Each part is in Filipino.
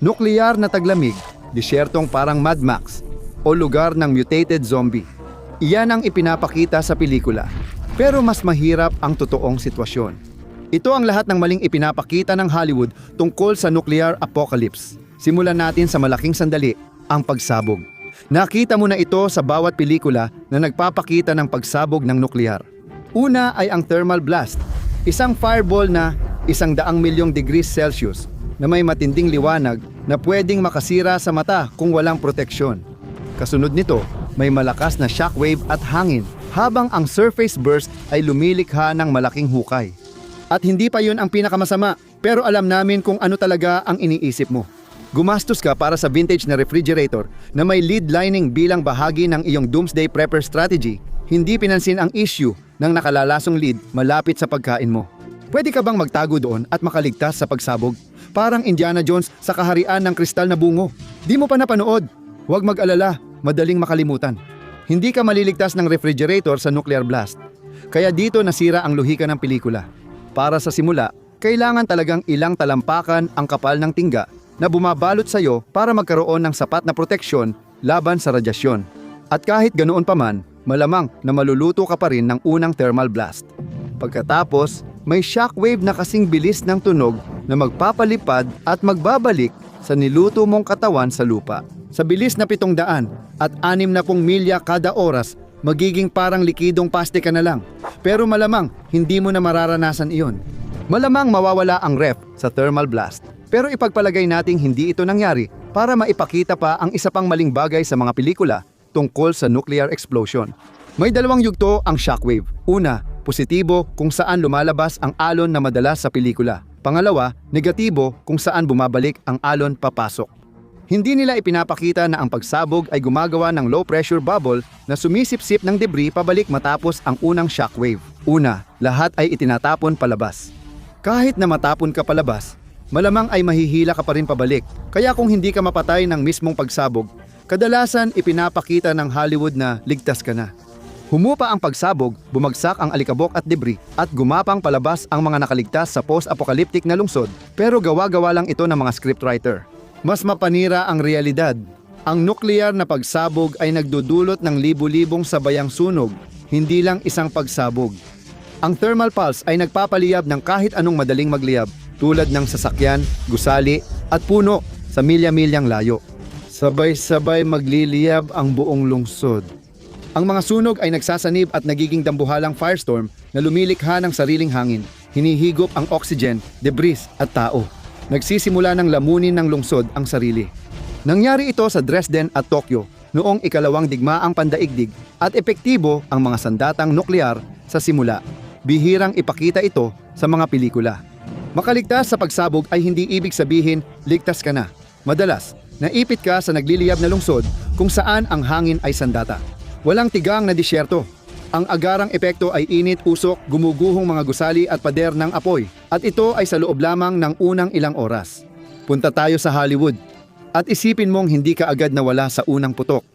Nukleyar na taglamig, disyertong parang Mad Max, o lugar ng mutated zombie. Iyan ang ipinapakita sa pelikula. Pero mas mahirap ang totoong sitwasyon. Ito ang lahat ng maling ipinapakita ng Hollywood tungkol sa nuclear apocalypse. Simulan natin sa malaking sandali, ang pagsabog. Nakita mo na ito sa bawat pelikula na nagpapakita ng pagsabog ng nuclear. Una ay ang thermal blast, isang fireball na 100 milyong degrees Celsius na may matinding liwanag na pwedeng makasira sa mata kung walang proteksyon. Kasunod nito, may malakas na shockwave at hangin habang ang surface burst ay lumilikha ng malaking hukay. At hindi pa yun ang pinakamasama, pero alam namin kung ano talaga ang iniisip mo. Gumastos ka para sa vintage na refrigerator na may lead lining bilang bahagi ng iyong doomsday prepper strategy, hindi pinansin ang issue ng nakalalasong lead malapit sa pagkain mo. Pwede ka bang magtago doon at makaligtas sa pagsabog? Parang Indiana Jones sa kaharian ng kristal na bungo. Di mo pa napanood? Huwag mag-alala, madaling makalimutan. Hindi ka maliligtas ng refrigerator sa nuclear blast. Kaya dito nasira ang lohika ng pelikula. Para sa simula, kailangan talagang ilang talampakan ang kapal ng tingga na bumabalot sa iyo para magkaroon ng sapat na proteksyon laban sa radyasyon. At kahit ganoon pa man, malamang na maluluto ka pa rin ng unang thermal blast. Pagkatapos, may shockwave na kasing bilis ng tunog na magpapalipad at magbabalik sa niluto mong katawan sa lupa. Sa bilis na 700 at 60 milya kada oras, magiging parang likidong paste ka na lang. Pero malamang, hindi mo na mararanasan iyon. Malamang mawawala ang ref sa thermal blast. Pero ipagpalagay nating hindi ito nangyari para maipakita pa ang isa pang maling bagay sa mga pelikula tungkol sa nuclear explosion. May dalawang yugto ang shockwave. Una, positibo kung saan lumalabas ang alon na madalas sa pelikula. Pangalawa, negatibo kung saan bumabalik ang alon papasok. Hindi nila ipinapakita na ang pagsabog ay gumagawa ng low-pressure bubble na sumisipsip ng debris pabalik matapos ang unang shockwave. Una, lahat ay itinatapon palabas. Kahit na matapon ka palabas, malamang ay mahihila ka pa rin pabalik. Kaya kung hindi ka mapatay ng mismong pagsabog, kadalasan ipinapakita ng Hollywood na ligtas ka na. Humupa ang pagsabog, bumagsak ang alikabok at debris, at gumapang palabas ang mga nakaligtas sa post-apocalyptic na lungsod, pero gawa-gawa lang ito ng mga scriptwriter. Mas mapanira ang realidad. Ang nuclear na pagsabog ay nagdudulot ng libu-libong sabayang sunog, hindi lang isang pagsabog. Ang thermal pulse ay nagpapaliyab ng kahit anong madaling magliyab, tulad ng sasakyan, gusali, at puno sa milya-milyang layo. Sabay-sabay magliliyab ang buong lungsod. Ang mga sunog ay nagsasanib at nagiging dambuhalang firestorm na lumilikha ng sariling hangin, hinihigop ang oxygen, debris at tao. Nagsisimula ng lamunin ng lungsod ang sarili. Nangyari ito sa Dresden at Tokyo noong ikalawang digmaang pandaigdig at epektibo ang mga sandatang nuklear sa simula. Bihirang ipakita ito sa mga pelikula. Makaligtas sa pagsabog ay hindi ibig sabihin ligtas ka na. Madalas, naipit ka sa nagliliyab na lungsod kung saan ang hangin ay sandata. Walang tigang na disyerto. Ang agarang epekto ay init, usok, gumuguhong mga gusali at pader ng apoy. At ito ay sa loob lamang ng unang ilang oras. Punta tayo sa Hollywood. At isipin mong hindi ka agad nawala sa unang putok.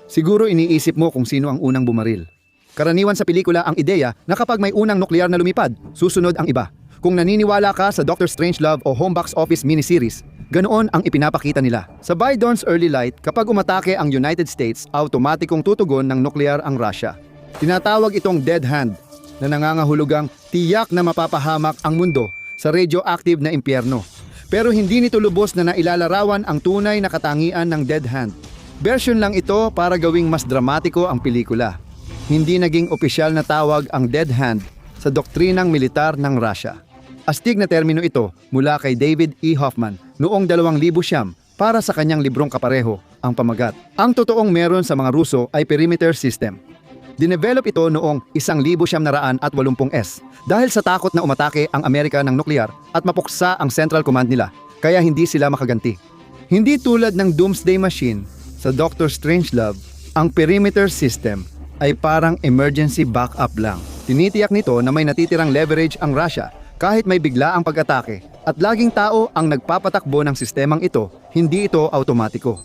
Siguro iniisip mo kung sino ang unang bumaril. Karaniwan sa pelikula ang ideya na kapag may unang nuklear na lumipad, susunod ang iba. Kung naniniwala ka sa Dr. Strangelove o Home Box Office miniseries, ganoon ang ipinapakita nila. Sa By Dawn's Early Light, kapag umatake ang United States, automatikong tutugon ng nuklear ang Russia. Tinatawag itong dead hand na nangangahulugang tiyak na mapapahamak ang mundo sa radioactive na impyerno. Pero hindi nito lubos na nailalarawan ang tunay na katangian ng dead hand. Version lang ito para gawing mas dramatiko ang pelikula. Hindi naging opisyal na tawag ang dead hand sa doktrinang militar ng Russia. Astig na termino ito mula kay David E. Hoffman noong 2009 para sa kanyang librong kapareho, Ang Pamagat. Ang totoong meron sa mga Ruso ay perimeter system. Dinevelop ito noong 1980s dahil sa takot na umatake ang Amerika ng nuklear at mapuksa ang Central Command nila, kaya hindi sila makaganti. Hindi tulad ng Doomsday Machine sa Dr. Strangelove, ang perimeter system ay parang emergency backup lang. Tinitiyak nito na may natitirang leverage ang Russia kahit may bigla ang pag-atake at laging tao ang nagpapatakbo ng sistemang ito, hindi ito automatiko.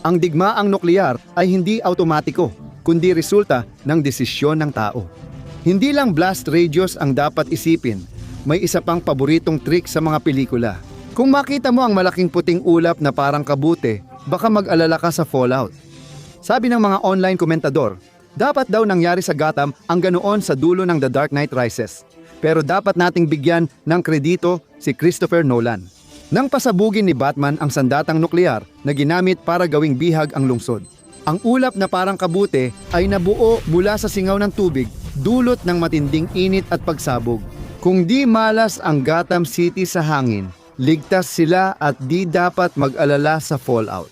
Ang digmaang nuklear ay hindi automatiko, kundi resulta ng desisyon ng tao. Hindi lang blast radius ang dapat isipin, may isa pang paboritong trick sa mga pelikula. Kung makita mo ang malaking puting ulap na parang kabute, baka mag-alala ka sa fallout. Sabi ng mga online komentador, dapat daw nangyari sa Gotham ang ganoon sa dulo ng The Dark Knight Rises. Pero dapat nating bigyan ng kredito si Christopher Nolan. Nang pasabugin ni Batman ang sandatang nuklear na ginamit para gawing bihag ang lungsod. Ang ulap na parang kabute ay nabuo mula sa singaw ng tubig, dulot ng matinding init at pagsabog. Kung di malas ang Gotham City sa hangin, ligtas sila at di dapat mag-alala sa fallout.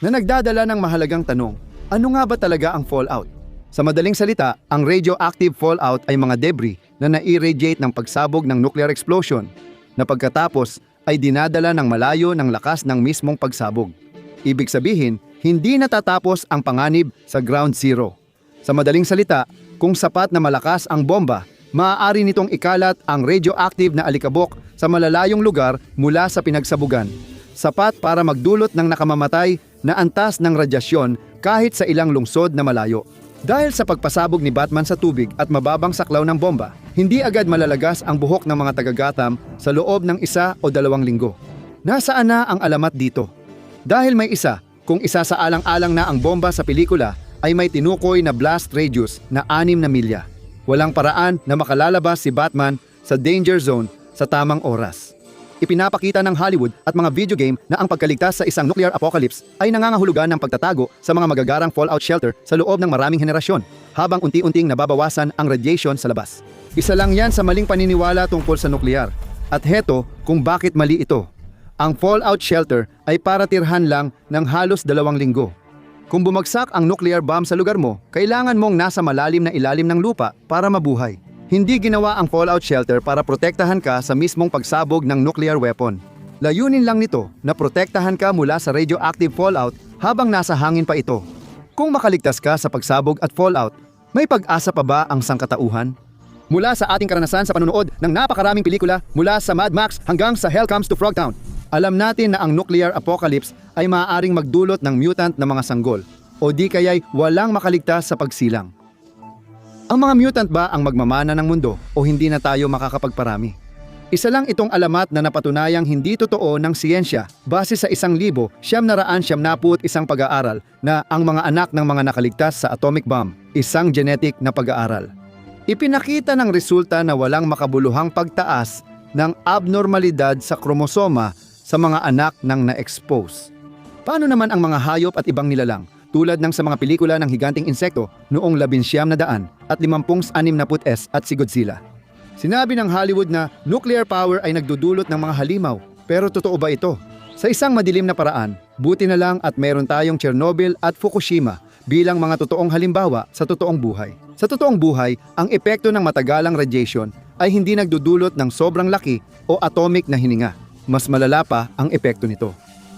Na nagdadala ng mahalagang tanong, ano nga ba talaga ang fallout? Sa madaling salita, ang radioactive fallout ay mga debris na nai-radiate ng pagsabog ng nuclear explosion na pagkatapos ay dinadala ng malayo ng lakas ng mismong pagsabog. Ibig sabihin, hindi natatapos ang panganib sa ground zero. Sa madaling salita, kung sapat na malakas ang bomba, maaari nitong ikalat ang radioactive na alikabok sa malalayong lugar mula sa pinagsabugan. Sapat para magdulot ng nakamamatay na antas ng radyasyon kahit sa ilang lungsod na malayo. Dahil sa pagpasabog ni Batman sa tubig at mababang saklaw ng bomba, hindi agad malalagas ang buhok ng mga taga-Gotham sa loob ng 1 o 2 linggo. Nasaan na ang alamat dito? Dahil may isa, kung isa sa alang-alang na ang bomba sa pelikula, ay may tinukoy na blast radius na 6 na milya. Walang paraan na makalalabas si Batman sa danger zone sa tamang oras. Ipinapakita ng Hollywood at mga video game na ang pagkaligtas sa isang nuclear apocalypse ay nangangahulugan ng pagtatago sa mga magagarang fallout shelter sa loob ng maraming henerasyon, habang unti-unting nababawasan ang radiation sa labas. Isa lang yan sa maling paniniwala tungkol sa nuklear. At heto kung bakit mali ito. Ang fallout shelter ay para tirhan lang ng halos 2 linggo. Kung bumagsak ang nuclear bomb sa lugar mo, kailangan mong nasa malalim na ilalim ng lupa para mabuhay. Hindi ginawa ang fallout shelter para protektahan ka sa mismong pagsabog ng nuclear weapon. Layunin lang nito na protektahan ka mula sa radioactive fallout habang nasa hangin pa ito. Kung makaligtas ka sa pagsabog at fallout, may pag-asa pa ba ang sangkatauhan? Mula sa ating karanasan sa panunood ng napakaraming pelikula mula sa Mad Max hanggang sa Hell Comes to Frogtown, alam natin na ang nuclear apocalypse ay maaaring magdulot ng mutant na mga sanggol o di kaya'y walang makaligtas sa pagsilang. Ang mga mutant ba ang magmamana ng mundo o hindi na tayo makakapagparami? Isa lang itong alamat na napatunayang hindi totoo ng siyensya base sa 1,991 pag-aaral na ang mga anak ng mga nakaligtas sa atomic bomb, isang genetic na pag-aaral. Ipinakita ng resulta na walang makabuluhang pagtaas ng abnormalidad sa kromosoma sa mga anak ng na-expose. Paano naman ang mga hayop at ibang nilalang? Tulad ng sa mga pelikula ng higanting insekto noong 1900 at 50-60s at si Godzilla. Sinabi ng Hollywood na nuclear power ay nagdudulot ng mga halimaw, pero totoo ba ito? Sa isang madilim na paraan, buti na lang at meron tayong Chernobyl at Fukushima bilang mga totoong halimbawa sa totoong buhay. Sa totoong buhay, ang epekto ng matagalang radiation ay hindi nagdudulot ng sobrang laki o atomic na hininga. Mas malala pa ang epekto nito.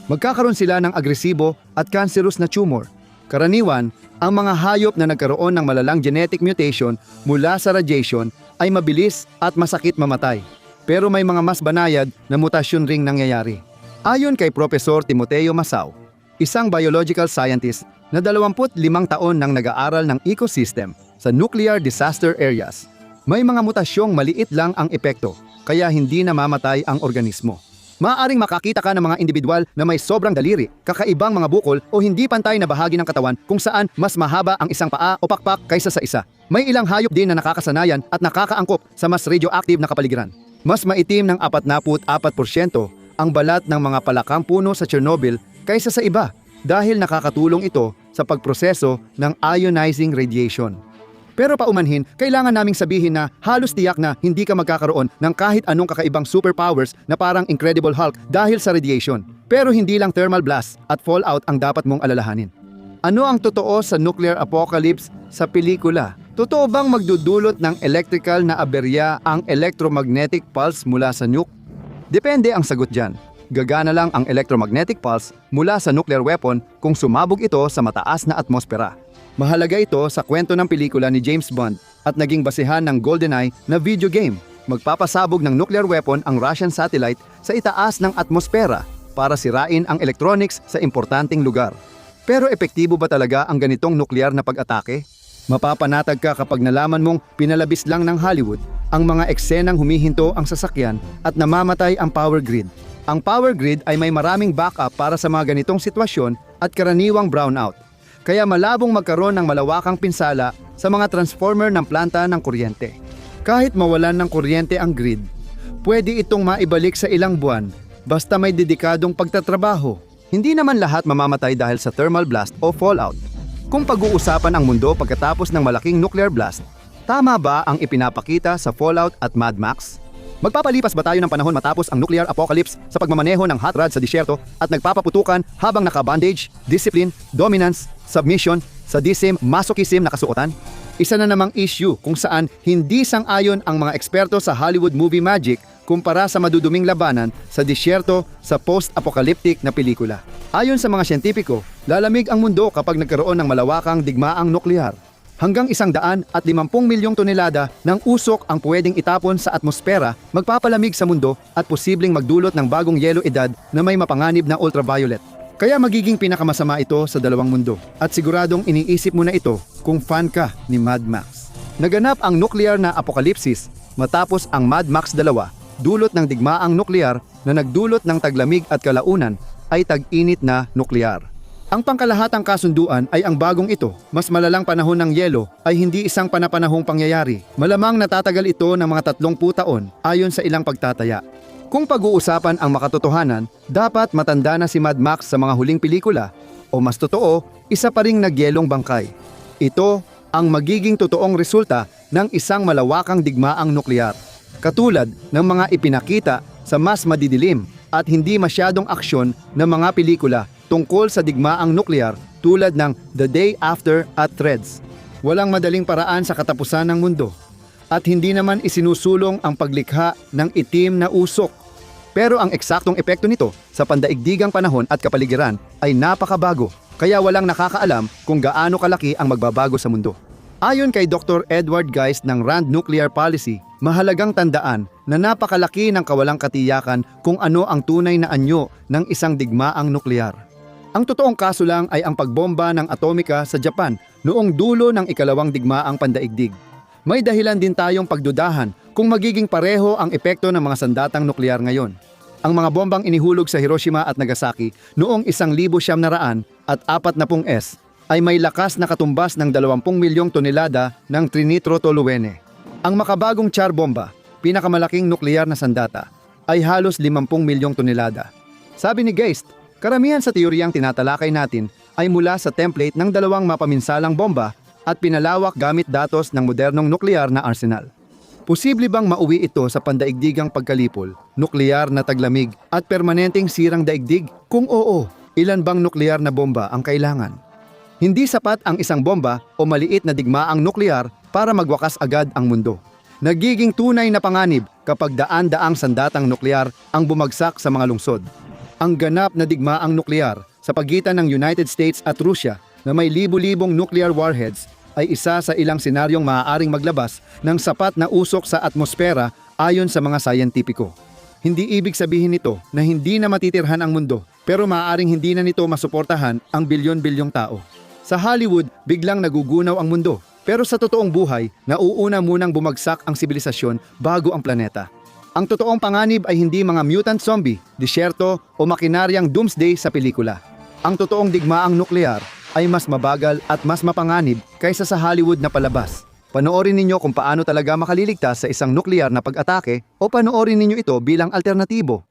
Magkakaroon sila ng agresibo at cancerous na tumor. Karaniwan, ang mga hayop na nagkaroon ng malalang genetic mutation mula sa radiation ay mabilis at masakit mamatay. Pero may mga mas banayad na mutasyon ring nangyayari. Ayon kay Profesor Timoteo Masao, isang biological scientist na 25 taon nang nag-aaral ng ecosystem sa nuclear disaster areas, may mga mutasyong maliit lang ang epekto, kaya hindi namamatay ang organismo. Maaaring makakita ka ng mga individual na may sobrang daliri, kakaibang mga bukol o hindi pantay na bahagi ng katawan kung saan mas mahaba ang isang paa o pakpak kaysa sa isa. May ilang hayop din na nakakasanayan at nakakaangkop sa mas radioactive na kapaligiran. Mas maitim ng 44% ang balat ng mga palakang puno sa Chernobyl kaysa sa iba dahil nakakatulong ito sa pagproseso ng ionizing radiation. Pero paumanhin, kailangan naming sabihin na halos tiyak na hindi ka magkakaroon ng kahit anong kakaibang superpowers na parang Incredible Hulk dahil sa radiation. Pero hindi lang thermal blast at fallout ang dapat mong alalahanin. Ano ang totoo sa nuclear apocalypse sa pelikula? Totoo bang magdudulot ng electrical na aberya ang electromagnetic pulse mula sa nuke? Depende ang sagot dyan. Gagana lang ang electromagnetic pulse mula sa nuclear weapon kung sumabog ito sa mataas na atmosfera. Mahalaga ito sa kwento ng pelikula ni James Bond at naging basehan ng GoldenEye na video game. Magpapasabog ng nuclear weapon ang Russian satellite sa itaas ng atmosfera para sirain ang electronics sa importanteng lugar. Pero epektibo ba talaga ang ganitong nuklear na pag-atake? Mapapanatag ka kapag nalaman mong pinalabis lang ng Hollywood ang mga eksenang humihinto ang sasakyan at namamatay ang power grid. Ang power grid ay may maraming backup para sa mga ganitong sitwasyon at karaniwang brownout. Kaya malabong magkaroon ng malawakang pinsala sa mga transformer ng planta ng kuryente. Kahit mawalan ng kuryente ang grid, pwede itong maibalik sa ilang buwan basta may dedikadong pagtatrabaho. Hindi naman lahat mamamatay dahil sa thermal blast o fallout. Kung pag-uusapan ang mundo pagkatapos ng malaking nuclear blast, tama ba ang ipinapakita sa Fallout at Mad Max? Magpapalipas ba tayo ng panahon matapos ang nuclear apocalypse sa pagmamaneho ng hot rod sa disyerto at nagpapaputukan habang naka-bondage, discipline, dominance, submission, sadism, masochism na kasuotan? Isa na namang issue kung saan hindi sang-ayon ang mga eksperto sa Hollywood movie magic kumpara sa maduduming labanan sa disyerto sa post-apocalyptic na pelikula. Ayon sa mga siyentipiko, lalamig ang mundo kapag nagkaroon ng malawakang digmaang nuklear. Hanggang 150 milyong tonelada ng usok ang pwedeng itapon sa atmosfera, magpapalamig sa mundo at posibleng magdulot ng bagong yelo edad na may mapanganib na ultraviolet. Kaya magiging pinakamasama ito sa dalawang mundo at siguradong iniisip mo na ito kung fan ka ni Mad Max. Naganap ang nuclear na apokalipsis matapos ang Mad Max 2, dulot ng digmaang nuklear na nagdulot ng taglamig at kalaunan ay tag-init na nuklear. Ang pangkalahatang kasunduan ay ang bagong ito, mas malalang panahon ng yelo ay hindi isang panapanahong pangyayari. Malamang natatagal ito ng mga 30 taon ayon sa ilang pagtataya. Kung pag-uusapan ang makatotohanan, dapat matanda na si Mad Max sa mga huling pelikula o mas totoo, isa pa ring nagyelong bangkay. Ito ang magiging totoong resulta ng isang malawakang digmaang nuklear. Katulad ng mga ipinakita sa mas madidilim at hindi masyadong aksyon ng mga pelikula tungkol sa digmaang nuklear tulad ng The Day After at Threads. Walang madaling paraan sa katapusan ng mundo at hindi naman isinusulong ang paglikha ng itim na usok. Pero ang eksaktong epekto nito sa pandaigdigang panahon at kapaligiran ay napakabago, kaya walang nakakaalam kung gaano kalaki ang magbabago sa mundo. Ayon kay Dr. Edward Geist ng RAND Nuclear Policy, mahalagang tandaan na napakalaki ng kawalang katiyakan kung ano ang tunay na anyo ng isang digmaang nuklear. Ang totoong kaso lang ay ang pagbomba ng atomika sa Japan noong dulo ng ikalawang digmaang pandaigdig. May dahilan din tayong pagdudahan kung magiging pareho ang epekto ng mga sandatang nuklear ngayon. Ang mga bombang inihulog sa Hiroshima at Nagasaki noong 1940 at 40s ay may lakas na katumbas ng 20 milyong tonelada ng trinitrotoluene. Ang makabagong Tsar bomba, pinakamalaking nuklear na sandata, ay halos 50 milyong tonelada. Sabi ni Geist, karamihan sa teoryang tinatalakay natin ay mula sa template ng dalawang mapaminsalang bomba at pinalawak gamit datos ng modernong nuklear na arsenal. Posible bang mauwi ito sa pandaigdigang pagkalipol, nuklear na taglamig at permanenteng sirang daigdig? Kung oo, ilan bang nuklear na bomba ang kailangan? Hindi sapat ang isang bomba o maliit na digmaang nuklear para magwakas agad ang mundo. Nagiging tunay na panganib kapag daan-daang sandatang nuklear ang bumagsak sa mga lungsod. Ang ganap na digmaang nuklear sa pagitan ng United States at Russia na may libu-libong nuclear warheads ay isa sa ilang senaryong maaaring maglabas ng sapat na usok sa atmosfera ayon sa mga sayentipiko. Hindi ibig sabihin nito na hindi na matitirhan ang mundo, pero maaaring hindi na nito masuportahan ang bilyon-bilyong tao. Sa Hollywood, biglang nagugunaw ang mundo, pero sa totoong buhay, nauuna munang bumagsak ang sibilisasyon bago ang planeta. Ang totoong panganib ay hindi mga mutant zombie, disyerto o makinaryang doomsday sa pelikula. Ang totoong digmaang nuklear ay mas mabagal at mas mapanganib kaysa sa Hollywood na palabas. Panoorin ninyo kung paano talaga makaliligtas sa isang nuklear na pag-atake o panoorin ninyo ito bilang alternatibo.